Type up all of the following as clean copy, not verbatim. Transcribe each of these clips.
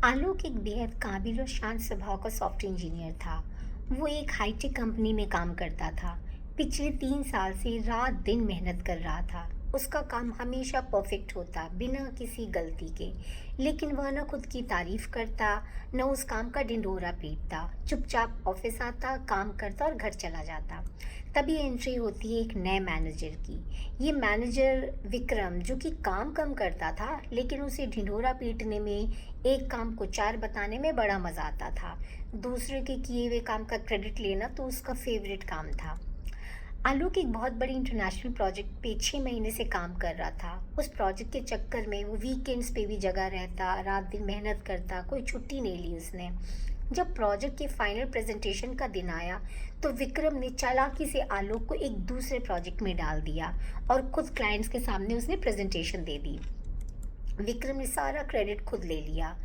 आलोक एक बेहद काबिल और शांत स्वभाव का सॉफ्टवेयर इंजीनियर था। वो एक हाईटेक कंपनी में काम करता था। पिछले 3 साल से रात दिन मेहनत कर रहा था। उसका काम हमेशा परफेक्ट होता, बिना किसी गलती के। लेकिन वह न खुद की तारीफ करता, न उस काम का ढिंढोरा पीटता। चुपचाप ऑफिस आता, काम करता और घर चला जाता। तभी एंट्री होती है एक नए मैनेजर की। ये मैनेजर विक्रम, जो कि काम कम करता था, लेकिन उसे ढिंढोरा पीटने में, एक काम को चार बताने में बड़ा मज़ा आता था। दूसरे के किए हुए काम का क्रेडिट लेना तो उसका फेवरेट काम था। आलोक एक बहुत बड़ी इंटरनेशनल प्रोजेक्ट पे 6 महीने से काम कर रहा था। उस प्रोजेक्ट के चक्कर में वो वीकेंड्स पे भी जगा रहता, रात दिन मेहनत करता, कोई छुट्टी नहीं ली उसने। जब प्रोजेक्ट के फाइनल प्रेजेंटेशन का दिन आया तो विक्रम ने चालाकी से आलोक को एक दूसरे प्रोजेक्ट में डाल दिया और खुद क्लाइंट्स के सामने उसने प्रेजेंटेशन दे दी। विक्रम ने सारा क्रेडिट खुद ले लिया।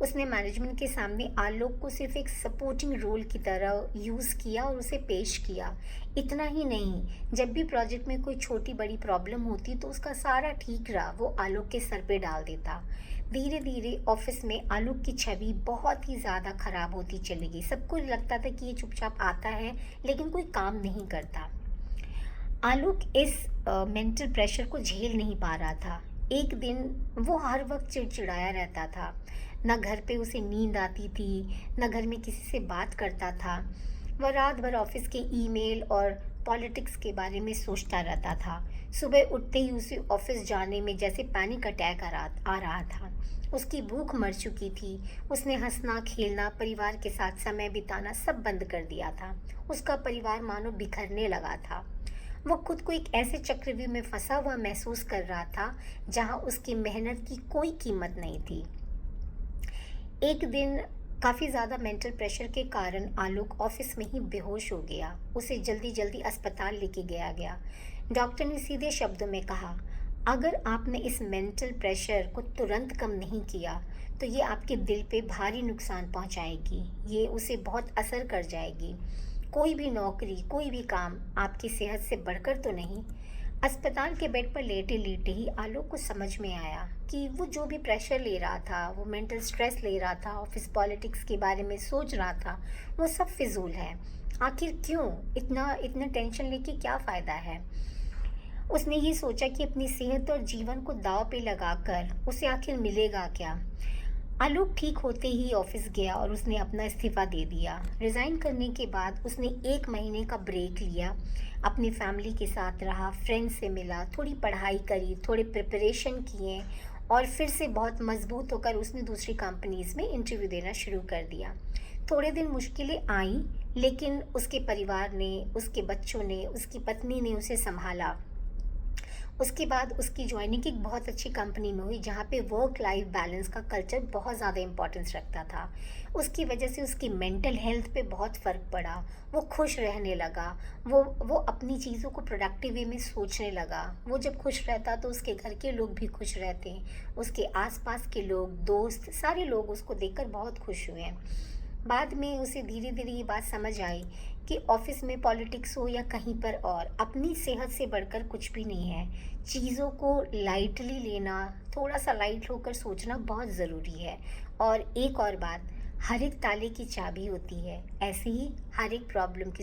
उसने मैनेजमेंट के सामने आलोक को सिर्फ एक सपोर्टिंग रोल की तरह यूज़ किया और उसे पेश किया। इतना ही नहीं, जब भी प्रोजेक्ट में कोई छोटी बड़ी प्रॉब्लम होती तो उसका सारा ठीक रहा वो आलोक के सर पे डाल देता। धीरे धीरे ऑफिस में आलोक की छवि बहुत ही ज़्यादा खराब होती चली गई। सबको लगता था कि ये चुपचाप आता है लेकिन कोई काम नहीं करता। आलोक इस मेंटल प्रेशर को झेल नहीं पा रहा था। एक दिन वो हर वक्त चिड़चिड़ाया रहता था। ना घर पे उसे नींद आती थी, ना घर में किसी से बात करता था। वह रात भर ऑफिस के ईमेल और पॉलिटिक्स के बारे में सोचता रहता था। सुबह उठते ही उसे ऑफिस जाने में जैसे पैनिक अटैक आ रहा था। उसकी भूख मर चुकी थी। उसने हंसना, खेलना, परिवार के साथ समय बिताना सब बंद कर दिया था। उसका परिवार मानो बिखरने लगा था। वो खुद को एक ऐसे चक्रव्यूह में फंसा हुआ महसूस कर रहा था जहां उसकी मेहनत की कोई कीमत नहीं थी। एक दिन काफ़ी ज़्यादा मेंटल प्रेशर के कारण आलोक ऑफिस में ही बेहोश हो गया। उसे जल्दी जल्दी अस्पताल लेके गया गया। डॉक्टर ने सीधे शब्दों में कहा, अगर आपने इस मेंटल प्रेशर को तुरंत कम नहीं किया तो ये आपके दिल पे भारी नुकसान पहुंचाएगी। ये उसे बहुत असर कर जाएगी। कोई भी नौकरी, कोई भी काम आपकी सेहत से बढ़कर तो नहीं। अस्पताल के बेड पर लेटे लेटे ही आलोक को समझ में आया कि वो जो भी प्रेशर ले रहा था, वो मेंटल स्ट्रेस ले रहा था, ऑफिस पॉलिटिक्स के बारे में सोच रहा था, वो सब फिजूल है। आखिर क्यों इतना इतना टेंशन लेके क्या फ़ायदा है। उसने ये सोचा कि अपनी सेहत और जीवन को दांव पे लगाकर उसे आखिर मिलेगा क्या। आलोक ठीक होते ही ऑफिस गया और उसने अपना इस्तीफ़ा दे दिया। रिज़ाइन करने के बाद उसने 1 महीने का ब्रेक लिया, अपनी फैमिली के साथ रहा, फ्रेंड्स से मिला, थोड़ी पढ़ाई करी, थोड़े प्रिपरेशन किए और फिर से बहुत मजबूत होकर उसने दूसरी कंपनीज़ में इंटरव्यू देना शुरू कर दिया। थोड़े दिन मुश्किलें आईं, लेकिन उसके परिवार ने, उसके बच्चों ने, उसकी पत्नी ने उसे संभाला। उसके बाद उसकी जॉइनिंग एक बहुत अच्छी कंपनी में हुई जहाँ पे वर्क लाइफ बैलेंस का कल्चर बहुत ज़्यादा इम्पोर्टेंस रखता था। उसकी वजह से उसकी मेंटल हेल्थ पे बहुत फ़र्क पड़ा। वो खुश रहने लगा। वो अपनी चीज़ों को प्रोडक्टिव वे में सोचने लगा। वो जब खुश रहता तो उसके घर के लोग भी खुश रहते। उसके आसपास के लोग, दोस्त, सारे लोग उसको देखकर बहुत खुश हुए। बाद में उसे धीरे धीरे ये बात समझ आई कि ऑफिस में पॉलिटिक्स हो या कहीं पर और, अपनी सेहत से बढ़कर कुछ भी नहीं है। चीज़ों को लाइटली लेना, थोड़ा सा लाइट होकर सोचना बहुत ज़रूरी है। और एक और बात, हर एक ताले की चाबी होती है, ऐसे ही हर एक प्रॉब्लम की